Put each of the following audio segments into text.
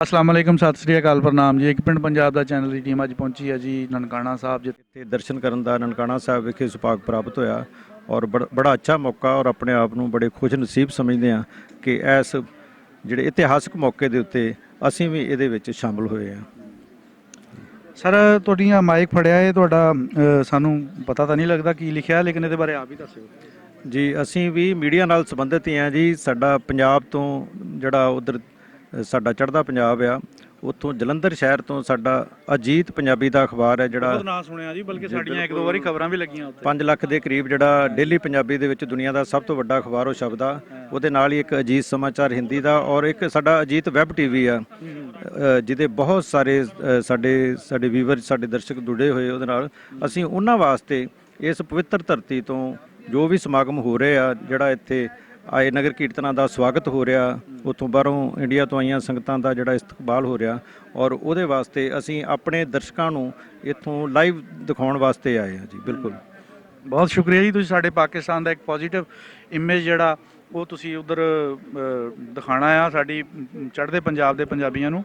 अस्सलाम वालेकुम, सत श्री अकाल, प्रणाम जी। एक पिंड पंजाब ਦਾ ਚੈਨਲ ਦੀ ਟੀਮ ਅੱਜ ਪਹੁੰਚੀ ਹੈ ਜੀ ਨਨਕਾਣਾ ਸਾਹਿਬ, ਇੱਥੇ ਦਰਸ਼ਨ ਕਰਨ ਦਾ ਨਨਕਾਣਾ ਸਾਹਿਬ ਵਿਖੇ ਸੁਭਾਗ ਪ੍ਰਾਪਤ ਹੋਇਆ ਔਰ ਬੜਾ ਅੱਛਾ ਮੌਕਾ ਔਰ ਆਪਣੇ ਆਪ ਨੂੰ ਬੜੇ ਖੁਸ਼ ਨਸੀਬ ਸਮਝਦੇ ਹਾਂ ਕਿ ਇਸ ਜਿਹੜੇ ਇਤਿਹਾਸਕ ਮੌਕੇ ਦੇ ਉੱਤੇ ਅਸੀਂ ਵੀ ਇਹਦੇ ਵਿੱਚ ਸ਼ਾਮਲ ਹੋਏ ਹਾਂ। ਸਰ ਤੁਹਾਡੀਆਂ ਮਾਈਕ ਫੜਿਆ ਹੈ ਤੁਹਾਡਾ, ਸਾਨੂੰ ਪਤਾ ਤਾਂ ਨਹੀਂ ਲੱਗਦਾ ਕੀ ਲਿਖਿਆ, ਲੇਕਿਨ ਇਹਦੇ ਬਾਰੇ ਆਪ ਹੀ ਦੱਸਿਓ ਜੀ ਅਸੀਂ ਵੀ ਮੀਡੀਆ ਨਾਲ ਸੰਬੰਧਿਤ ਹੀ ਹਾਂ ਜੀ। ਸਾਡਾ ਪੰਜਾਬ ਤੋਂ ਜਿਹੜਾ ਉਧਰ ਸਾਡਾ ਚੜ੍ਹਦਾ ਪੰਜਾਬ ਆ, ਉੱਥੋਂ ਜਲੰਧਰ ਸ਼ਹਿਰ ਤੋਂ ਸਾਡਾ ਅਜੀਤ ਪੰਜਾਬੀ ਦਾ ਅਖਬਾਰ ਹੈ ਜਿਹੜਾ ਬਹੁਤ ਨਾਂ ਸੁਣਿਆ ਜੀ, ਬਲਕਿ ਸਾਡੀਆਂ ਇੱਕ ਦੋ ਵਾਰੀ ਖਬਰਾਂ ਵੀ ਲੱਗੀਆਂ ਉੱਥੇ। 5 ਲੱਖ ਦੇ ਕਰੀਬ ਜਿਹੜਾ ਡੇਲੀ ਪੰਜਾਬੀ ਦੇ ਵਿੱਚ ਦੁਨੀਆ ਦਾ ਸਭ ਤੋਂ ਵੱਡਾ ਅਖਬਾਰ ਉਹ ਸ਼ਬਦ ਆ। ਉਹਦੇ ਨਾਲ ਹੀ ਇੱਕ ਅਜੀਤ ਸਮਾਚਾਰ ਹਿੰਦੀ ਦਾ ਔਰ ਇੱਕ ਸਾਡਾ ਅਜੀਤ ਵੈਬ ਟੀਵੀ ਆ, ਜਿਹਦੇ ਬਹੁਤ ਸਾਰੇ ਸਾਡੇ ਵੀਵਰ ਸਾਡੇ ਦਰਸ਼ਕ ਜੁੜੇ ਹੋਏ ਉਹਦੇ ਨਾਲ। ਅਸੀਂ ਉਹਨਾਂ ਵਾਸਤੇ ਇਸ ਪਵਿੱਤਰ ਧਰਤੀ ਤੋਂ ਜੋ ਵੀ ਸਮਾਗਮ ਹੋ ਰਹੇ ਆ, ਜਿਹੜਾ ਇੱਥੇ ਆਏ ਨਗਰ ਕੀਰਤਨਾਂ ਦਾ ਸਵਾਗਤ ਹੋ ਰਿਹਾ, ਉੱਥੋਂ ਬਾਹਰੋਂ ਇੰਡੀਆ ਤੋਂ ਆਈਆਂ ਸੰਗਤਾਂ ਦਾ ਜਿਹੜਾ ਇਸਤਕਬਾਲ ਹੋ ਰਿਹਾ, ਔਰ ਉਹਦੇ ਵਾਸਤੇ ਅਸੀਂ ਆਪਣੇ ਦਰਸ਼ਕਾਂ ਨੂੰ ਇੱਥੋਂ ਲਾਈਵ ਦਿਖਾਉਣ ਵਾਸਤੇ ਆਏ ਹਾਂ ਜੀ। ਬਿਲਕੁਲ, ਬਹੁਤ ਸ਼ੁਕਰੀਆ ਜੀ, ਤੁਸੀਂ ਸਾਡੇ ਪਾਕਿਸਤਾਨ ਦਾ ਇੱਕ ਪੋਜ਼ੀਟਿਵ ਇਮੇਜ ਜਿਹੜਾ ਉਹ ਤੁਸੀਂ ਉਧਰ ਦਿਖਾਣਾ ਆ ਸਾਡੀ ਚੜ੍ਹਦੇ ਪੰਜਾਬ ਦੇ ਪੰਜਾਬੀਆਂ ਨੂੰ।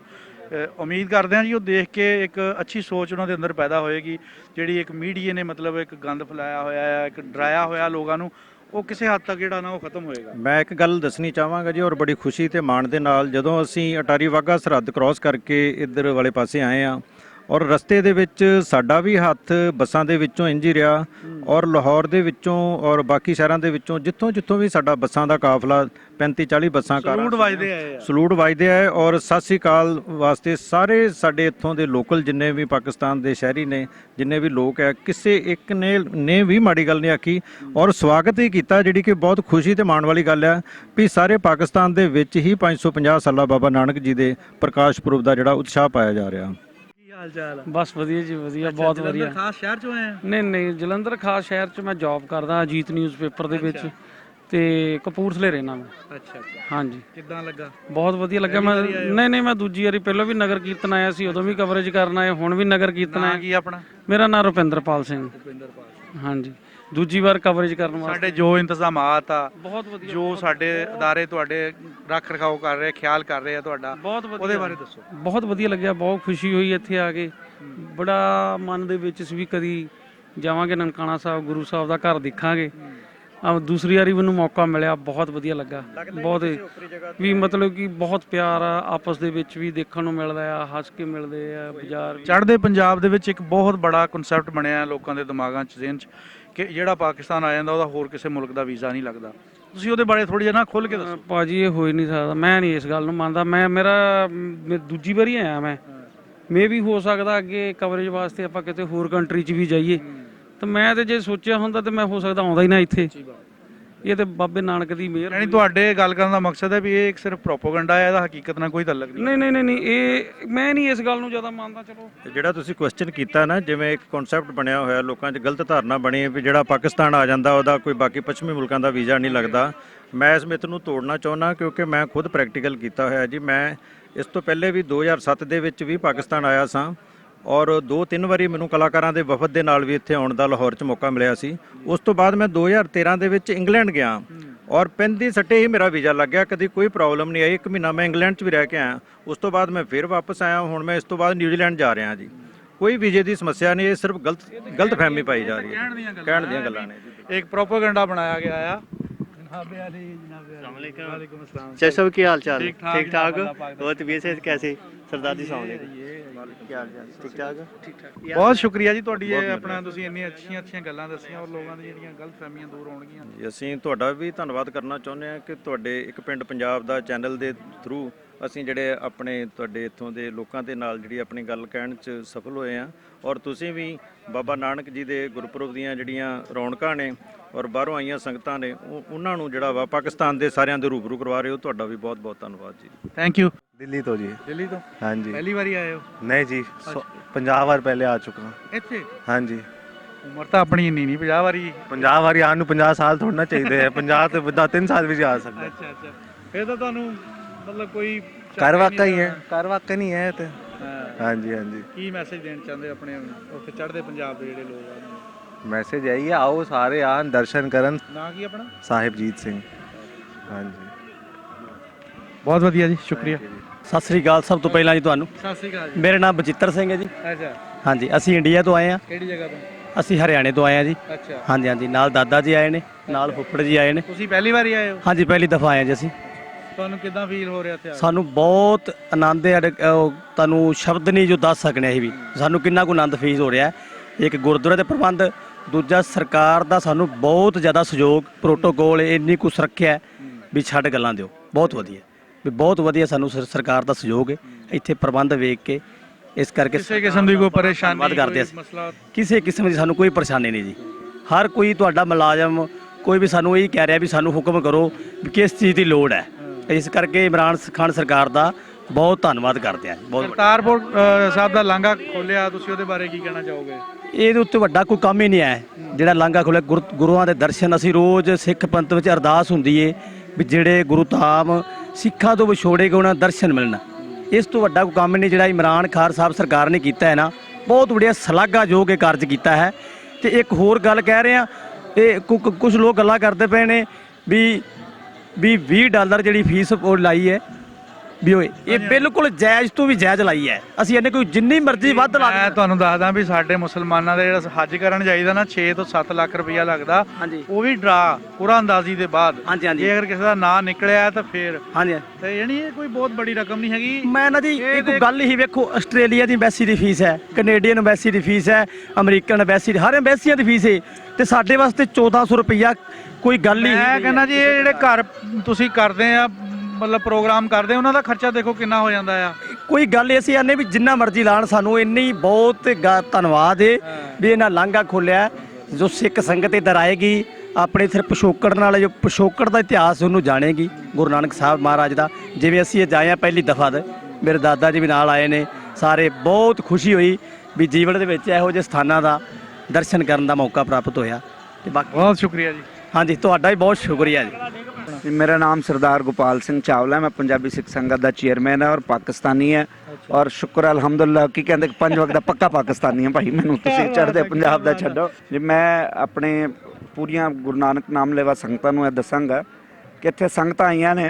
ਉਮੀਦ ਕਰਦੇ ਹਾਂ ਜੀ ਉਹ ਦੇਖ ਕੇ ਇੱਕ ਅੱਛੀ ਸੋਚ ਉਹਨਾਂ ਦੇ ਅੰਦਰ ਪੈਦਾ ਹੋਏਗੀ। ਜਿਹੜੀ ਇੱਕ ਮੀਡੀਆ ਨੇ ਮਤਲਬ ਇੱਕ ਗੰਦ ਫੈਲਾਇਆ ਹੋਇਆ ਹੈ, ਇੱਕ ਡਰਾਇਆ ਹੋਇਆ ਲੋਕਾਂ ਨੂੰ, ਉਹ ਕਿਸੇ ਹੱਦ ਤੱਕ ਜਿਹੜਾ ਨਾ ਉਹ ਖਤਮ ਹੋਏਗਾ। ਮੈਂ ਇੱਕ ਗੱਲ ਦੱਸਣੀ ਚਾਹਾਂਗਾ ਜੀ, ਔਰ ਬੜੀ ਖੁਸ਼ੀ ਤੇ ਮਾਣ ਦੇ ਨਾਲ, ਜਦੋਂ ਅਸੀਂ ਅਟਾਰੀ ਵਾਹਗਾ ਸਰਹੱਦ ਕ੍ਰਾਸ ਕਰਕੇ ਇੱਧਰ ਵਾਲੇ ਪਾਸੇ ਆਏ ਹਾਂ ਔਰ ਰਸਤੇ ਦੇ ਵਿੱਚ ਸਾਡਾ ਵੀ ਹੱਥ ਬੱਸਾਂ ਦੇ ਵਿੱਚੋਂ ਇੰਝ ਹੀ ਰਿਹਾ, ਔਰ ਲਾਹੌਰ ਦੇ ਵਿੱਚੋਂ ਔਰ ਬਾਕੀ ਸ਼ਹਿਰਾਂ ਦੇ ਵਿੱਚੋਂ ਜਿੱਥੋਂ ਵੀ ਸਾਡਾ ਬੱਸਾਂ ਦਾ ਕਾਫਲਾ 35-40 ਬੱਸਾਂ ਸਲੂਟ ਵੱਜਦੇ ਆਏ ਔਰ ਸਤਿ ਸ੍ਰੀ ਅਕਾਲ ਵਾਸਤੇ ਸਾਰੇ ਸਾਡੇ ਇੱਥੋਂ ਦੇ ਲੋਕਲ ਜਿੰਨੇ ਵੀ ਪਾਕਿਸਤਾਨ ਦੇ ਸ਼ਹਿਰੀ ਨੇ, ਜਿੰਨੇ ਵੀ ਲੋਕ ਹੈ, ਕਿਸੇ ਇੱਕ ਨੇ ਵੀ ਮਾੜੀ ਗੱਲ ਨਹੀਂ ਆਖੀ ਔਰ ਸਵਾਗਤ ਹੀ ਕੀਤਾ, ਜਿਹੜੀ ਕਿ ਬਹੁਤ ਖੁਸ਼ੀ ਤੇ ਮਾਣ ਵਾਲੀ ਗੱਲ ਹੈ ਵੀ ਸਾਰੇ ਪਾਕਿਸਤਾਨ ਦੇ ਵਿੱਚ ਹੀ 550 ਸਾਲਾ ਬਾਬਾ ਨਾਨਕ ਜੀ ਦੇ ਪ੍ਰਕਾਸ਼ ਪੁਰਬ ਦਾ ਜਿਹੜਾ ਉਤਸ਼ਾਹ ਪਾਇਆ ਜਾ ਰਿਹਾ। ਹਾਲ ਚਾਲ? ਬਸ ਵਧੀਆ ਜੀ, ਵਧੀਆ, ਬਹੁਤ ਵਧੀਆ। ਜਲੰਧਰ ਖਾਸ ਸ਼ਹਿਰ ਚੋਂ ਆਏ ਆ? ਨਹੀਂ, ਜਲੰਧਰ ਖਾਸ ਸ਼ਹਿਰ 'ਚ ਮੈਂ ਜੌਬ ਕਰਦਾ ਅਜੀਤ ਨਿਊਜ਼ਪੇਪਰ ਦੇ ਵਿੱਚ, ਤੇ ਕਪੂਰਥਲੇ ਰਹਿਣਾ ਮੈਂ। ਅੱਛਾ। ਹਾਂਜੀ। ਕਿੱਦਾਂ ਲੱਗਾ? ਬਹੁਤ ਵਧੀਆ ਲੱਗਾ। ਮੈਂ ਨਹੀਂ ਮੈਂ ਦੂਜੀ ਵਾਰੀ, ਪਹਿਲਾਂ ਵੀ ਨਗਰ ਕੀਰਤਨ ਆਇਆ ਸੀ, ਉਦੋਂ ਵੀ ਕਵਰੇਜ ਕਰਨ ਆਏ, ਹੁਣ ਵੀ ਨਗਰ ਕੀਰਤਨ ਆਇਆ। ਕੀ ਆਪਣਾ? ਮੇਰਾ ਨਾਮ ਰੁਪਿੰਦਰਪਾਲ ਸਿੰਘ। ਹਾਂਜੀ, ਦੂਜੀ ਵਾਰ ਕਵਰੇਜ ਕਰਨ ਵਾਸਤੇ। ਸਾਡੇ ਜੋ ਇੰਤਜ਼ਾਮਾਤ ਆ, ਬਹੁਤ ਵਧੀਆ, ਜੋ ਸਾਡੇ ਅਦਾਰੇ ਤੁਹਾਡੇ ਰੱਖ ਰਖਾਓ ਕਰ ਰਹੇ, ਖਿਆਲ ਕਰ ਰਹੇ ਆ ਤੁਹਾਡਾ, ਬਹੁਤ ਵਧੀਆ, ਉਹਦੇ ਬਾਰੇ ਦੱਸੋ। ਬਹੁਤ ਵਧੀਆ ਲੱਗਿਆ, ਬਹੁਤ ਖੁਸ਼ੀ ਹੋਈ ਇੱਥੇ ਆ ਕੇ। ਬੜਾ ਮਨ ਦੇ ਵਿੱਚ ਸੀ ਵੀ ਕਦੀ ਜਾਵਾਂਗੇ ਨਨਕਾਣਾ ਸਾਹਿਬ, ਗੁਰੂ ਸਾਹਿਬ ਦਾ ਘਰ ਦੇਖਾਂਗੇ। ਦੂਸਰੀ ਵਾਰੀ ਮੈਨੂੰ ਮੌਕਾ ਮਿਲਿਆ, ਬਹੁਤ ਵਧੀਆ ਲੱਗਾ। ਬਹੁਤ ਵੀ ਮਤਲਬ ਕਿ ਬਹੁਤ ਪਿਆਰ ਆ ਆਪਸ ਦੇ ਵਿੱਚ ਵੀ ਦੇਖਣ ਨੂੰ ਮਿਲਦਾ ਆ, ਹੱਸ ਕੇ ਮਿਲਦੇ ਆ ਬਾਜ਼ਾਰ। ਚੜ੍ਹਦੇ ਪੰਜਾਬ ਦੇ ਵਿੱਚ ਇੱਕ ਬਹੁਤ ਬੜਾ ਕਨਸੈਪਟ ਬਣਿਆ ਲੋਕਾਂ ਦੇ ਦਿਮਾਗਾਂ 'ਚ, ਜ਼ਿਹਨ 'ਚ, ਕਿ ਜਿਹੜਾ ਪਾਕਿਸਤਾਨ ਆ ਜਾਂਦਾ ਉਹਦਾ ਹੋਰ ਕਿਸੇ ਮੁਲਕ ਦਾ ਵੀਜ਼ਾ ਨਹੀਂ ਲੱਗਦਾ। ਤੁਸੀਂ ਉਹਦੇ ਬਾਰੇ ਥੋੜ੍ਹੀ ਜਿਹਾ ਨਾ ਖੁੱਲ੍ਹ ਕੇ ਦੱਸੋ। ਭਾਜੀ ਇਹ ਹੋ ਹੀ ਨਹੀਂ ਸਕਦਾ, ਮੈਂ ਨਹੀਂ ਇਸ ਗੱਲ ਨੂੰ ਮੰਨਦਾ। ਮੇਰਾ ਦੂਜੀ ਵਾਰੀ ਆਇਆ ਮੈਂ ਵੀ ਹੋ ਸਕਦਾ ਅੱਗੇ ਕਵਰੇਜ ਵਾਸਤੇ ਆਪਾਂ ਕਿਤੇ ਹੋਰ ਕੰਟਰੀ 'ਚ ਵੀ ਜਾਈਏ, ਤਾਂ ਮੈਂ ਤੇ ਜੇ ਸੋਚਿਆ ਹੁੰਦਾ ਤੇ ਮੈਂ ਹੋ ਸਕਦਾ ਆਉਂਦਾ ਹੀ ਨਾ ਇੱਥੇ। ਇਹ ਤੇ ਬਾਬੇ ਨਾਨਕ ਦੀ ਮਿਹਰ। ਯਾਨੀ ਤੁਹਾਡੇ ਗੱਲ ਕਰਨ ਦਾ ਮਕਸਦ ਹੈ ਵੀ ਇਹ ਇੱਕ ਸਿਰਫ ਪ੍ਰੋਪੇਗੈਂਡਾ ਹੈ, ਇਹਦਾ ਹਕੀਕਤ ਨਾਲ ਕੋਈ ਤਾਲੁਕ ਨਹੀਂ? ਨਹੀਂ, ਇਹ ਮੈਂ ਨਹੀਂ ਇਸ ਗੱਲ ਨੂੰ ਜ਼ਿਆਦਾ ਮੰਨਦਾ। ਚਲੋ, ਜਿਹੜਾ ਤੁਸੀਂ ਕੁਐਸਚਨ ਕੀਤਾ ਨਾ, ਜਿਵੇਂ ਇੱਕ ਕਨਸੈਪਟ ਬਣਿਆ ਹੋਇਆ ਲੋਕਾਂ 'ਚ, ਗਲਤ ਧਾਰਨਾ ਬਣੀ ਵੀ ਜਿਹੜਾ ਪਾਕਿਸਤਾਨ ਆ ਜਾਂਦਾ ਉਹਦਾ ਕੋਈ ਬਾਕੀ ਪੱਛਮੀ ਮੁਲਕਾਂ ਦਾ ਵੀਜ਼ਾ ਨਹੀਂ ਲੱਗਦਾ। ਮੈਂ ਇਸ ਮਿੱਥ ਨੂੰ ਤੋੜਨਾ ਚਾਹੁੰਦਾ, ਕਿਉਂਕਿ ਮੈਂ ਖੁਦ ਪ੍ਰੈਕਟੀਕਲ ਕੀਤਾ ਹੋਇਆ ਜੀ। ਮੈਂ ਇਸ ਤੋਂ ਪਹਿਲੇ ਵੀ 2007 ਦੇ ਵਿੱਚ ਵੀ ਪਾਕਿਸਤਾਨ ਆਇਆ ਸਾਂ, ਔਰ 2-3 ਵਾਰੀ ਮੈਨੂੰ ਕਲਾਕਾਰਾਂ ਦੇ ਵਫਦ ਦੇ ਨਾਲ ਵੀ ਇੱਥੇ ਆਉਣ ਦਾ ਲਾਹੌਰ 'ਚ ਮੌਕਾ ਮਿਲਿਆ ਸੀ। ਉਸ ਤੋਂ ਬਾਅਦ ਮੈਂ 2013 ਦੇ ਵਿੱਚ ਇੰਗਲੈਂਡ ਗਿਆ ਔਰ ਪੈਂਦੀ ਸੱਟੇ ਹੀ ਮੇਰਾ ਵੀਜ਼ਾ ਲੱਗ ਗਿਆ, ਕਦੀ ਕੋਈ ਪ੍ਰੋਬਲਮ ਨਹੀਂ ਆਈ। 1 ਮਹੀਨਾ ਮੈਂ ਇੰਗਲੈਂਡ 'ਚ ਵੀ ਰਹਿ ਕੇ ਆਇਆ, ਉਸ ਤੋਂ ਬਾਅਦ ਮੈਂ ਫਿਰ ਵਾਪਸ ਆਇਆ। ਹੁਣ ਮੈਂ ਇਸ ਤੋਂ ਬਾਅਦ ਨਿਊਜ਼ੀਲੈਂਡ ਜਾ ਰਿਹਾ ਜੀ। ਕੋਈ ਵੀਜ਼ੇ ਦੀ ਸਮੱਸਿਆ ਨਹੀਂ, ਇਹ ਸਿਰਫ ਗਲਤ ਫਹਿਮੀ ਪਾਈ ਜਾ ਰਹੀ ਹੈ, ਕਹਿਣ ਦੀਆਂ ਗੱਲਾਂ ਨੇ। ਇੱਕ ਪ੍ਰੋਪੇਗੈਂਡਾ ਬਣਾਇਆ ਗਿਆ ਆ। सर सब की हाल चाल? ठीक ठीक ठाक। ठाक। और तबीयत से कैसे सरदार जी? क्या हाल चाल? ठीक ठाक। ਬਹੁਤ ਸ਼ੁਕਰੀਆ ਜੀ ਤੁਹਾਡੀ, ਇਹ ਆਪਣਾ ਤੁਸੀਂ ਇੰਨੀਆਂ ਅੱਛੀਆਂ ਗੱਲਾਂ ਦੱਸੀਆਂ ਔਰ ਲੋਕਾਂ ਦੀਆਂ ਜਿਹੜੀਆਂ ਗਲਤ ਫਹਿਮੀਆਂ ਦੂਰ ਹੋਣਗੀਆਂ। ਜੀ ਅਸੀਂ ਤੁਹਾਡਾ ਵੀ ਧੰਨਵਾਦ ਕਰਨਾ ਚਾਹੁੰਦੇ ਹਾਂ ਕਿ ਤੁਹਾਡੇ ਇੱਕ ਪਿੰਡ ਪੰਜਾਬ ਦਾ ਚੈਨਲ ਦੇ ਥਰੂ ਅਸੀਂ ਜਿਹੜੇ ਆਪਣੇ ਤੁਹਾਡੇ ਇੱਥੋਂ ਦੇ ਲੋਕਾਂ ਦੇ ਨਾਲ ਜਿਹੜੀ ਆਪਣੀ ਗੱਲ ਕਹਿਣ 'ਚ ਸਫਲ ਹੋਏ ਹਾਂ। ਔਰ ਤੁਸੀਂ ਵੀ ਬਾਬਾ ਨਾਨਕ ਜੀ ਦੇ ਗੁਰਪੁਰਬ ਦੀਆਂ ਜਿਹੜੀਆਂ ਰੌਣਕਾਂ ਨੇ ਔਰ ਬਾਹਰੋਂ ਆਈਆਂ ਸੰਗਤਾਂ ਨੇ, ਉਹਨਾਂ ਨੂੰ ਜਿਹੜਾ ਵਾ ਪਾਕਿਸਤਾਨ ਦੇ ਸਾਰਿਆਂ ਦੇ ਰੂਬਰੂ ਕਰਵਾ ਰਹੇ ਹੋ। ਤੁਹਾਡਾ ਵੀ ਬਹੁਤ ਬਹੁਤ ਧੰਨਵਾਦ ਜੀ। Thank you. दिल्ली तो जी। ਦਿੱਲੀ ਤੋਂ हाँ जी। ਪਹਿਲੀ ਵਾਰੀ ਆਏ ਹੋ? नहीं जी, 50 बार पहले आ चुका हूँ। ਇੱਥੇ हाँ जी। ਉਮਰ ਤਾਂ ਆਪਣੀ ਇੰਨੀ ਨਹੀਂ, 50 ਵਾਰੀ। 50 बारी आने 50 साल थोड़ा चाहिए है। 50 तो बंदा 3 साल भी जा सकता। ਅੱਛਾ ਫਿਰ ਤਾਂ ਤੁਹਾਨੂੰ ਮਤਲਬ ਕੋਈ कर वाका ही है, कर वाका नहीं है तो। ਹਾਂ। हाँ जी, हाँ जी। ਕੀ ਮੈਸੇਜ ਦੇਣਾ ਚਾਹੁੰਦੇ ਆਪਣੇ ਉੱਥੇ ਚੜ੍ਹਦੇ ਪੰਜਾਬ ਦੇ ਜਿਹੜੇ ਲੋਕ ਆ? मैसेज यही है, आओ सारे आन दर्शन करन। ਨਾਂ ਕੀ ਆਪਣਾ? साहिबजीत सिंह। हाँ जी। ਬਹੁਤ ਵਧੀਆ ਜੀ, ਸ਼ੁਕਰੀਆ। ਸਤਿ ਸ੍ਰੀ ਅਕਾਲ ਸਭ ਤੋਂ ਪਹਿਲਾਂ ਜੀ ਤੁਹਾਨੂੰ। ਸਤਿ ਸ਼੍ਰੀ ਅਕਾਲ ਜੀ। ਮੇਰਾ ਨਾਮ ਬਚਿੱਤਰ ਸਿੰਘ ਹੈ ਜੀ। ਅੱਛਾ, ਹਾਂਜੀ, ਅਸੀਂ ਇੰਡੀਆ ਤੋਂ ਆਏ ਹਾਂ। ਕਿਹੜੀ ਜਗ੍ਹਾ ਤੋਂ? ਅਸੀਂ ਹਰਿਆਣੇ ਤੋਂ ਆਏ ਹਾਂ ਜੀ। ਅੱਛਾ, ਹਾਂਜੀ ਹਾਂਜੀ, ਨਾਲ ਦਾਦਾ ਜੀ ਆਏ ਨੇ, ਨਾਲ ਫੁੱਫੜ ਜੀ ਆਏ ਨੇ। ਤੁਸੀਂ ਪਹਿਲੀ ਵਾਰੀ ਆਏ ਹੋ? ਹਾਂਜੀ, ਪਹਿਲੀ ਦਫਾ ਆਏ ਹਾਂ ਜੀ ਅਸੀਂ। ਤੁਹਾਨੂੰ ਕਿੱਦਾਂ ਫੀਲ ਹੋ ਰਿਹਾ ਇੱਥੇ ਆ ਕੇ? ਸਾਨੂੰ ਬਹੁਤ ਆਨੰਦ ਹੈ। ਤੁਹਾਨੂੰ ਸ਼ਬਦ ਨਹੀਂ ਜੋ ਦੱਸ ਸਕਣੇ ਅਸੀਂ ਵੀ ਸਾਨੂੰ ਕਿੰਨਾ ਕੁ ਆਨੰਦ ਫੀਲ ਹੋ ਰਿਹਾ ਹੈ। ਇੱਕ ਗੁਰਦੁਆਰੇ ਦੇ ਪ੍ਰਬੰਧ, ਦੂਜਾ ਸਰਕਾਰ ਦਾ ਸਾਨੂੰ ਬਹੁਤ ਜ਼ਿਆਦਾ ਸਹਿਯੋਗ, ਪ੍ਰੋਟੋਕੋਲ ਇੰਨੀ ਕੁ ਸੁਰੱਖਿਆ ਹੈ ਵੀ ਛੱਡ ਗੱਲਾਂ ਦਿਓ। ਬਹੁਤ ਵਧੀਆ ਵੀ ਬਹੁਤ ਵਧੀਆ ਸਾਨੂੰ ਸਰਕਾਰ ਦਾ ਸਹਿਯੋਗ ਹੈ ਇੱਥੇ ਪ੍ਰਬੰਧ ਵੇਖ ਕੇ। ਇਸ ਕਰਕੇ ਕਿਸੇ ਕਿਸਮ ਦੀ ਕੋਈ ਪਰੇਸ਼ਾਨੀ, ਧੰਨਵਾਦ ਕਰਦੇ ਕੋਈ ਮਸਲਾ? ਕਿਸੇ ਕਿਸਮ ਦੀ ਸਾਨੂੰ ਕੋਈ ਪਰੇਸ਼ਾਨੀ ਨਹੀਂ ਜੀ। ਹਰ ਕੋਈ ਤੁਹਾਡਾ ਮੁਲਾਜ਼ਮ ਕੋਈ ਵੀ ਸਾਨੂੰ ਇਹ ਕਹਿ ਰਿਹਾ ਵੀ ਸਾਨੂੰ ਹੁਕਮ ਕਰੋ ਵੀ ਕਿਸ ਚੀਜ਼ ਦੀ ਲੋੜ ਹੈ। ਇਸ ਕਰਕੇ ਇਮਰਾਨ ਖਾਨ ਸਰਕਾਰ ਦਾ ਬਹੁਤ ਧੰਨਵਾਦ ਕਰਦੇ ਹਾਂ। ਬਹੁਤ ਕਰਤਾਰਪੁਰ ਸਾਹਿਬ ਦਾ ਲਾਂਘਾ ਖੋਲਿਆ, ਤੁਸੀਂ ਉਹਦੇ ਬਾਰੇ ਕੀ ਕਹਿਣਾ ਚਾਹੋਗੇ? ਇਹਦੇ ਉੱਤੇ ਵੱਡਾ ਕੋਈ ਕੰਮ ਹੀ ਨਹੀਂ ਹੈ ਜਿਹੜਾ ਲਾਂਘਾ ਖੋਲ੍ਹਿਆ। ਗੁਰੂਆਂ ਦੇ ਦਰਸ਼ਨ, ਅਸੀਂ ਰੋਜ਼ ਸਿੱਖ ਪੰਥ ਵਿੱਚ ਅਰਦਾਸ ਹੁੰਦੀ ਏ ਵੀ ਜਿਹੜੇ ਗੁਰੂ ਧਾਮ ਸਿੱਖਾਂ ਤੋਂ ਵਿਛੋੜੇ ਗਏ ਉਹਨਾਂ ਨੂੰ ਦਰਸ਼ਨ ਮਿਲਣ। ਇਸ ਤੋਂ ਵੱਡਾ ਕੋਈ ਕੰਮ ਨਹੀਂ ਜਿਹੜਾ ਇਮਰਾਨ ਖਾਨ ਸਾਹਿਬ ਸਰਕਾਰ ਨੇ ਕੀਤਾ ਹੈ ਨਾ। ਬਹੁਤ ਵਧੀਆ ਸ਼ਲਾਘਾਯੋਗ ਇਹ ਕਾਰਜ ਕੀਤਾ ਹੈ। ਤੇ ਇੱਕ ਹੋਰ ਗੱਲ ਕਹਿ ਰਹੇ ਆ, ਇਹ ਕੁਝ ਲੋਕ ਗੱਲਾਂ ਕਰਦੇ ਪਏ ਨੇ ਵੀ $20 ਜਿਹੜੀ ਫੀਸ ਉਹ ਲਾਈ ਹੈ ਵੀ ਓਏ ਇਹ ਬਿਲਕੁਲ ਜਾਇਜ਼ ਤੋਂ ਵੀ ਜਾਇਜ਼ ਲਾਈ ਹੈ। ਅਸੀਂ ਇਹਨੇ ਕੋਈ ਜਿੰਨੀ ਮਰਜ਼ੀ ਵੱਧ ਲਾ ਮੈਂ ਤੁਹਾਨੂੰ ਦੱਸਦਾ ਵੀ ਸਾਡੇ ਮੁਸਲਮਾਨਾਂ ਦਾ ਜਿਹੜਾ ਹੱਜ ਕਰਨ ਜਾਈਦਾ ਨਾ 6 ਤੋਂ 7 ਲੱਖ ਰੁਪਇਆ ਲੱਗਦਾ। ਹਾਂਜੀ। ਉਹ ਵੀ ਡਰਾ ਕੁਰਾਨ ਅੰਦਾਜ਼ੀ ਦੇ ਬਾਅਦ। ਹਾਂਜੀ ਹਾਂਜੀ ਜੇ ਅਗਰ ਕਿਸੇ ਦਾ ਨਾਂ ਨਿਕਲਿਆ ਤਾਂ ਫੇਰ ਹਾਂਜੀ। ਤੇ ਯਾਨੀ ਇਹ ਕੋਈ ਬਹੁਤ ਬੜੀ ਰਕਮ ਨਹੀਂ ਹੈਗੀ। ਮੈਂ ਨਾ ਜੀ ਇੱਕ ਗੱਲ ਹੀ ਵੇਖੋ, ਆਸਟ੍ਰੇਲੀਆ ਦੀ ਐਮਬੈਸੀ ਦੀ ਫੀਸ ਹੈ, ਕੈਨੇਡੀਅਨ ਐਮਬੈਸੀ ਦੀ ਫੀਸ ਹੈ, ਅਮਰੀਕਨ ਐਮਬੈਸੀ ਦੀ, ਹਰ ਐਮਬੈਸੀਆਂ ਦੀ ਫੀਸ ਹੈ। ਤੇ ਸਾਡੇ ਵਾਸਤੇ 1400 ਰੁਪਇਆ ਕੋਈ ਗੱਲ ਹੀ ਮੈਂ ਕਹਿੰਦਾ ਜੀ ਇਹ ਜਿਹੜੇ ਘਰ ਤੁਸੀਂ ਕਰਦੇ ਆ, ਮਤਲਬ ਪ੍ਰੋਗਰਾਮ ਕਰਦੇ, ਉਹਨਾਂ ਦਾ ਖਰਚਾ ਦੇਖੋ ਕਿੰਨਾ ਹੋ ਜਾਂਦਾ ਆ। ਕੋਈ ਗੱਲ ਐਸੀ ਆਨੇ ਵੀ ਜਿੰਨਾ ਮਰਜ਼ੀ ਲਾਣ, ਸਾਨੂੰ ਇੰਨੀ ਬਹੁਤ ਧੰਨਵਾਦ ਹੈ ਵੀ ਇਹਨਾਂ ਲਾਂਘਾ ਖੋਲਿਆ ਜੋ ਸਿੱਖ ਸੰਗਤ ਇੱਧਰ ਆਏਗੀ, ਆਪਣੇ ਸਿਰ ਪਿਛੋਕੜ ਨਾਲ, ਜੋ ਪਿਛੋਕੜ ਦਾ ਇਤਿਹਾਸ ਉਹਨੂੰ ਜਾਣੇਗੀ ਗੁਰੂ ਨਾਨਕ ਸਾਹਿਬ ਮਹਾਰਾਜ ਦਾ। ਜਿਵੇਂ ਅਸੀਂ ਅੱਜ ਆਏ ਹਾਂ ਪਹਿਲੀ ਦਫਾ ਦੇ, ਮੇਰੇ ਦਾਦਾ ਜੀ ਵੀ ਨਾਲ ਆਏ ਨੇ ਸਾਰੇ। ਬਹੁਤ ਖੁਸ਼ੀ ਹੋਈ ਵੀ ਜੀਵਨ ਦੇ ਵਿੱਚ ਇਹੋ ਜਿਹੇ ਸਥਾਨਾਂ ਦਾ ਦਰਸ਼ਨ ਕਰਨ ਦਾ ਮੌਕਾ ਪ੍ਰਾਪਤ ਹੋਇਆ। ਤੇ ਬਾਕੀ ਬਹੁਤ ਸ਼ੁਕਰੀਆ ਜੀ। ਹਾਂਜੀ, ਤੁਹਾਡਾ ਵੀ ਬਹੁਤ ਸ਼ੁਕਰੀਆ ਜੀ। मेरा नाम सरदार गोपाल सिंह चावला है। मैं पंजाबी सिख संगत का चेयरमैन है और पाकिस्तानी है। और शुक्र अलहमदुल्ला की कहते 5 वक्त का पक्का पाकिस्तानी है भाई। मैनू तुसीं चढ़दे पंजाब दा छड्डो जी। मैं अपने पूरियां गुरु नानक नाम लेवा संगतां नूं दसांगा कि इत्थे संगतां आईयां ने।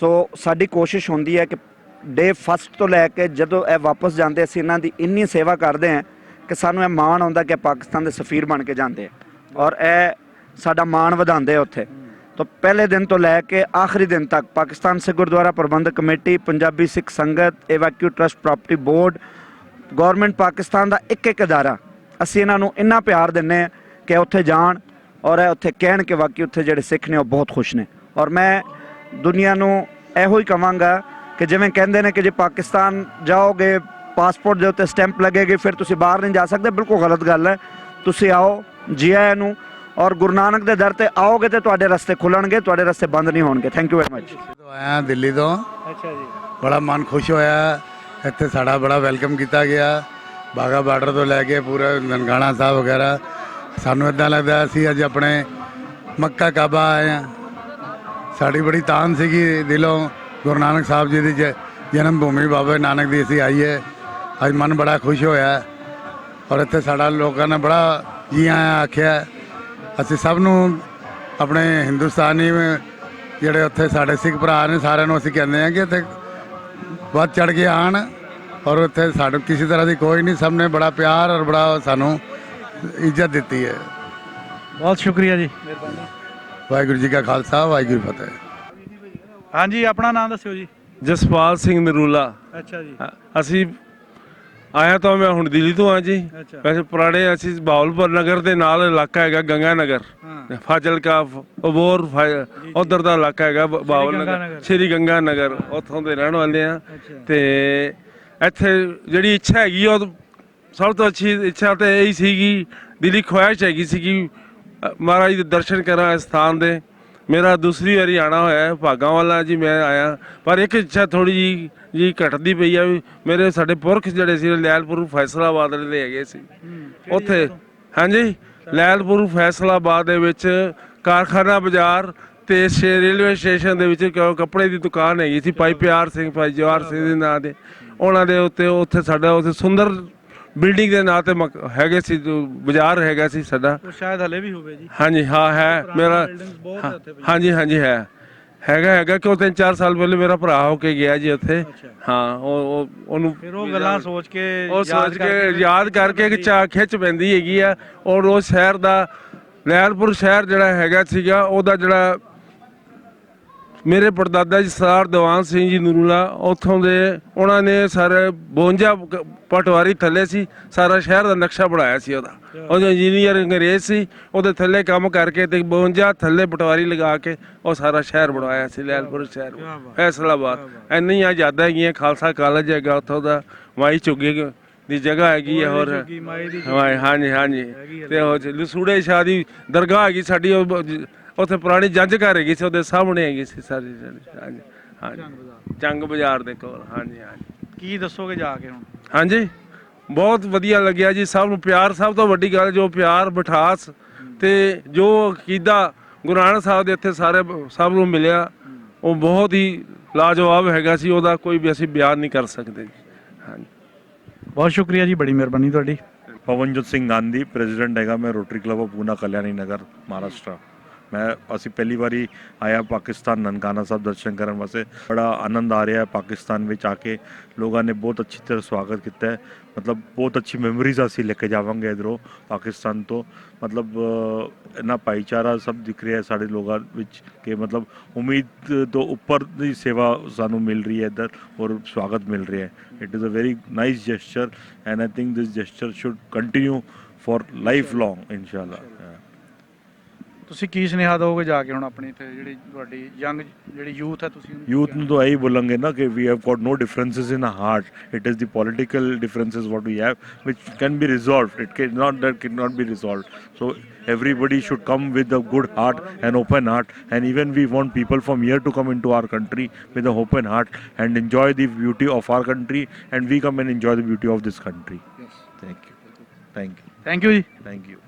सो साडी कोशिश हुंदी है कि डे फस्ट तो लैके जदों ਇਹ वापस जाते असीं इन्हां दी इन्नी सेवा करते हैं कि सानूं ਇਹ माण आउंदा कि पाकिस्तान दे सफीर बन के जाते हैं और ਇਹ साडा माण वधांदे उत्थे। तो पहले दिन तो लैके आखिरी दिन तक पाकिस्तान सिख गुरुद्वारा प्रबंधक कमेटी, पंजाबी सिख संगत, evacuee trust property board, government Pakistan का एक अदारा, असीं इन्हां नूं इन्ना प्यार दिंदे कि उत्थे जाण और उत्थे कहण कि वाकई उत्थे जिहड़े सिख ने वो बहुत खुश ने। और मैं दुनिया नूं इहो ही कहांगा कि जिवें कहंदे ने कि जे पाकिस्तान जाओगे पासपोर्ट दे उत्ते स्टैंप लगेगी फिर तुसीं बाहर नहीं जा सकते, बिल्कुल गलत गल है। तुसीं आओ, जी आयां नूं, और गुरु नानक दे दर ते आओगे तो तुहाडे रस्ते खुलणगे, तुहाडे रस्ते बंद नहीं होणगे। Thank you very much. आया दिल्ली तो ਅੱਛਾ ਜੀ। बड़ा मन खुश होया। ਇੱਥੇ ਸਾਡਾ ਬੜਾ ਵੈਲਕਮ ਕੀਤਾ ਗਿਆ। ਬਾਗਾ ਬਾਰਡਰ ਤੋਂ ਲੈ ਕੇ ਪੂਰਾ ਨਨਕਾਣਾ ਸਾਹਿਬ ਵਗੈਰਾ। ਸਾਨੂੰ ਇਦਾਂ ਲੱਗਦਾ ਅਸੀਂ ਅੱਜ ਆਪਣੇ ਮੱਕਾ ਕਾਬਾ ਆਏ ਹਾਂ। ਸਾਡੀ ਬੜੀ ਤਾਨ ਸੀਗੀ ਦਿਲੋਂ ਗੁਰੂ ਨਾਨਕ ਸਾਹਿਬ ਜੀ ਦੀ ਜਨਮ ਭੂਮੀ ਬਾਬਾ ਨਾਨਕ ਦੀ ਅਸੀਂ ਆਈਏ। ਅੱਜ ਮਨ ਬੜਾ ਖੁਸ਼ ਹੋਇਆ ਔਰ ਇੱਥੇ ਸਾਡਾ ਲੋਕਾਂ ਨੇ ਬੜਾ ਜੀ ਆਇਆਂ ਆਖਿਆ। ਅਸੀਂ ਸਭ ਨੂੰ ਆਪਣੇ ਹਿੰਦੁਸਤਾਨੀ ਜਿਹੜੇ ਉੱਥੇ ਸਾਡੇ ਸਿੱਖ ਭਰਾ ਨੇ ਸਾਰਿਆਂ ਨੂੰ ਅਸੀਂ ਕਹਿੰਦੇ ਹਾਂ ਕਿ ਇੱਥੇ ਵੱਧ ਚੜ ਕੇ ਆਣ ਔਰ ਉੱਥੇ ਸਾਨੂੰ ਕਿਸੇ ਤਰ੍ਹਾਂ ਦੀ ਕੋਈ ਨਹੀਂ, ਸਭ ਨੇ ਬੜਾ ਪਿਆਰ ਔਰ ਬੜਾ ਸਾਨੂੰ ਇੱਜ਼ਤ ਦਿੱਤੀ ਹੈ। ਬਹੁਤ ਸ਼ੁਕਰੀਆ ਜੀ, ਮਿਹਰਬਾਨੀ। ਵਾਹਿਗੁਰੂ ਜੀ ਕਾ ਖਾਲਸਾ, ਵਾਹਿਗੁਰੂ ਜੀ ਕੀ ਫਤਿਹ। ਹਾਂਜੀ, ਆਪਣਾ ਨਾਮ ਦੱਸਿਓ ਜੀ। ਜਸਪਾਲ ਸਿੰਘ ਨਰੂਲਾ। ਅੱਛਾ ਜੀ। ਅਸੀਂ ਆਇਆ ਤਾਂ ਮੈਂ ਹੁਣ ਦਿੱਲੀ ਤੋਂ ਆ ਜੀ। ਅੱਛਾ। ਵੈਸੇ ਪੁਰਾਣੇ ਅਸੀਂ ਬਾਵਲਪੁਰ ਨਗਰ ਦੇ ਨਾਲ ਇਲਾਕਾ ਹੈਗਾ ਗੰਗਾ ਨਗਰ, ਫਾਜ਼ਿਲਕਾ, ਅਬੋਰ, ਉਧਰ ਦਾ ਇਲਾਕਾ ਹੈਗਾ ਬਾਵਲ ਨਗਰ, ਸ਼੍ਰੀ ਗੰਗਾ ਨਗਰ, ਉੱਥੋਂ ਦੇ ਰਹਿਣ ਵਾਲੇ ਆ। ਤੇ ਇੱਥੇ ਜਿਹੜੀ ਇੱਛਾ ਹੈਗੀ ਉਹ ਸਭ ਤੋਂ ਅੱਛੀ ਇੱਛਾ ਤਾਂ ਇਹੀ ਸੀਗੀ, ਦਿਲੀ ਖੁਆਇਸ਼ ਹੈਗੀ ਸੀਗੀ ਮਹਾਰਾਜ ਦੇ ਦਰਸ਼ਨ ਕਰਾਂ ਇਸ ਸਥਾਨ ਦੇ। ਮੇਰਾ ਦੂਸਰੀ ਵਾਰੀ ਆਉਣਾ ਹੋਇਆ ਭਾਗਾਂ ਵਾਲਾ ਜੀ, ਮੈਂ ਆਇਆ। ਪਰ ਇੱਕ ਇੱਛਾ ਥੋੜ੍ਹੀ ਜੀ ਘਟਦੀ ਪਈ ਆ ਵੀ ਮੇਰੇ ਸਾਡੇ ਪੁਰਖ ਜਿਹੜੇ ਸੀ ਲੈਲਪੁਰ ਫੈਸਲਾਬਾਦ ਦੇ ਹੈਗੇ ਸੀ ਉੱਥੇ। ਹਾਂਜੀ, ਲੈਲਪੁਰ ਫੈਸਲਾਬਾਦ ਦੇ ਵਿੱਚ ਕਾਰਖਾਨਾ ਬਾਜ਼ਾਰ ਤੇ ਰੇਲਵੇ ਸਟੇਸ਼ਨ ਦੇ ਵਿੱਚ ਕੱਪੜੇ ਦੀ ਦੁਕਾਨ ਹੈਗੀ ਸੀ ਭਾਈ ਪਿਆਰ ਸਿੰਘ, ਭਾਈ ਜਵਾਹਰ ਸਿੰਘ ਦੇ ਨਾਂ ਦੇ। ਉਹਨਾਂ ਦੇ ਉੱਤੇ ਉੱਥੇ ਸਾਡਾ ਉੱਥੇ ਸੁੰਦਰ ਬਿਲਡਿੰਗ ਦੇ ਨਾਂ ਤੇ ਹੈਗੇ ਸੀ ਬਾਜ਼ਾਰ ਹੈਗਾ ਸੀ ਸਾਡਾ। ਸ਼ਾਇਦ ਹਲੇ ਵੀ ਹੋਵੇ ਜੀ। ਹਾਂਜੀ ਹਾਂ ਹੈ ਮੇਰਾ। ਹਾਂਜੀ ਹਾਂਜੀ ਹੈ। ਹੈਗਾ ਕਿ ਉਹ 3-4 ਸਾਲ ਪਹਿਲੇ ਮੇਰਾ ਭਰਾ ਹੋ ਕੇ ਗਿਆ ਜੀ ਉੱਥੇ। ਹਾਂ ਉਹਨੂੰ ਫਿਰ ਉਹ ਗੱਲਾਂ ਸੋਚ ਕੇ ਉਹ ਸੋਚ ਕੇ ਯਾਦ ਕਰਕੇ ਕਿ ਚਾਹ ਖਿੱਚ ਪੈਂਦੀ ਹੈਗੀ ਆ। ਔਰ ਉਹ ਸ਼ਹਿਰ ਦਾ ਲੈਲਪੁਰ ਸ਼ਹਿਰ ਜਿਹੜਾ ਹੈਗਾ ਸੀਗਾ ਉਹਦਾ ਜਿਹੜਾ ਮੇਰੇ ਪੜਦਾਦਾ ਜੀ ਸਰਦਾਰ ਦੀਵਾਨ ਸਿੰਘ ਜੀ ਨੂਰੂਲਾ ਉੱਥੋਂ ਦੇ ਉਹਨਾਂ ਨੇ ਸਾਰੇ 52 ਪਟਵਾਰੀ ਥੱਲੇ ਸੀ, ਸਾਰਾ ਸ਼ਹਿਰ ਦਾ ਨਕਸ਼ਾ ਬਣਾਇਆ ਸੀ ਉਹਦਾ ਇੰਜੀਨੀਅਰ ਅੰਗਰੇਜ਼ ਸੀ, ਉਹਦੇ ਥੱਲੇ ਕੰਮ ਕਰਕੇ ਤੇ 52 ਥੱਲੇ ਪਟਵਾਰੀ ਲਗਾ ਕੇ ਉਹ ਸਾਰਾ ਸ਼ਹਿਰ ਬਣਾਇਆ ਸੀ ਲੈਲਪੁਰ ਸ਼ਹਿਰ ਫੈਸਲਾਬਾਦ। ਇੰਨੀਆਂ ਯਾਦਾਂ ਹੈਗੀਆਂ। ਖਾਲਸਾ ਕਾਲਜ ਹੈਗਾ ਉੱਥੋਂ ਦਾ, ਮਾਈ ਝੁੱਗੀ ਦੀ ਜਗ੍ਹਾ ਹੈਗੀ ਹੈ। ਹੋਰ ਹਾਂਜੀ ਤੇ ਉਹ ਲਸੂੜੇ ਸ਼ਾਹ ਦੀ ਦਰਗਾਹ ਹੈਗੀ ਸਾਡੀ, ਉੱਥੇ ਪੁਰਾਣੀ ਜੰਜ ਘਰ ਹੈਗੀ ਸੀ, ਉਹਦੇ ਸਾਹਮਣੇ ਹੈਗੀ ਸੀ ਸਾਰੀ। ਹਾਂਜੀ ਚੰਗ ਬਾਜ਼ਾਰ ਦੇ ਕੋਲ। ਹਾਂਜੀ ਕੀ ਦੱਸੋਗੇ ਜਾ ਕੇ ਹੁਣ? ਹਾਂਜੀ ਬਹੁਤ ਵਧੀਆ ਲੱਗਿਆ ਜੀ। ਸਭ ਨੂੰ ਪਿਆਰ, ਸਭ ਤੋਂ ਵੱਡੀ ਗੱਲ ਜੋ ਪਿਆਰ ਮਿਠਾਸ ਤੇ ਜੋ ਅਕੀਦਾ ਗੁਰੂ ਨਾਨਕ ਸਾਹਿਬ ਦੇ ਇੱਥੇ ਸਾਰੇ ਸਭ ਨੂੰ ਮਿਲਿਆ, ਉਹ ਬਹੁਤ ਹੀ ਲਾਜਵਾਬ ਹੈਗਾ ਸੀ। ਉਹਦਾ ਕੋਈ ਵੀ ਅਸੀਂ ਬਿਆਨ ਨਹੀਂ ਕਰ ਸਕਦੇ ਜੀ। ਹਾਂਜੀ ਬਹੁਤ ਸ਼ੁਕਰੀਆ ਜੀ, ਬੜੀ ਮਿਹਰਬਾਨੀ ਤੁਹਾਡੀ। ਪਵਨਜੋਤ ਸਿੰਘ ਗਾਂਧੀ, ਪ੍ਰੈਜ਼ੀਡੈਂਟ ਹੈਗਾ ਮੈਂ ਰੋਟਰੀ ਕਲੱਬ ਆਫ ਪੂਨਾ ਕਲਿਆਣੀ ਨਗਰ ਮਹਾਰਾਸ਼ਟਰ। ਅਸੀਂ ਪਹਿਲੀ ਵਾਰੀ ਆਇਆ ਪਾਕਿਸਤਾਨ ਨਨਕਾਣਾ ਸਾਹਿਬ ਦਰਸ਼ਨ ਕਰਨ ਵਾਸਤੇ। ਬੜਾ ਆਨੰਦ ਆ ਰਿਹਾ ਹੈ ਪਾਕਿਸਤਾਨ ਵਿੱਚ ਆ ਕੇ। ਲੋਕਾਂ ਨੇ ਬਹੁਤ ਅੱਛੀ ਤਰ੍ਹਾਂ ਸਵਾਗਤ ਕੀਤਾ ਹੈ। ਮਤਲਬ ਬਹੁਤ ਅੱਛੀ ਮੈਮੋਰੀਜ਼ ਅਸੀਂ ਲੈ ਕੇ ਜਾਵਾਂਗੇ ਇੱਧਰੋਂ ਪਾਕਿਸਤਾਨ ਤੋਂ। ਮਤਲਬ ਇੰਨਾ ਭਾਈਚਾਰਾ ਸਭ ਦਿਖ ਰਿਹਾ ਸਾਡੇ ਲੋਕਾਂ ਵਿੱਚ ਕਿ ਮਤਲਬ ਉਮੀਦ ਤੋਂ ਉੱਪਰ ਦੀ ਸੇਵਾ ਸਾਨੂੰ ਮਿਲ ਰਹੀ ਹੈ ਇੱਧਰ ਔਰ ਸਵਾਗਤ ਮਿਲ ਰਿਹਾ ਹੈ। It is a very nice gesture and I think this gesture should continue for life long ਇਨਸ਼ਾਅੱਲਾ। ਤੁਸੀਂ ਕੀ ਸੁਨੇਹਾ ਦਿਓਗੇ ਜਾ ਕੇ ਹੁਣ ਆਪਣੀ ਇੱਥੇ ਜਿਹੜੀ ਤੁਹਾਡੀ ਯੰਗ ਜਿਹੜੀ ਯੂਥ ਹੈ ਤੁਸੀਂ ਯੂਥ ਨੂੰ ਤਾਂ ਇਹੀ ਬੋਲਾਂਗੇ ਨਾ ਕਿ we have got no differences in our heart. It is the political differences what we have which can be resolved. It cannot be resolved. So everybody should come with a good heart and open heart, and even we want people from here to come into our country with an open heart and enjoy the beauty of our country, and we come and enjoy the beauty of this country. Yes. Thank you. Thank you ਜੀ। Thank you.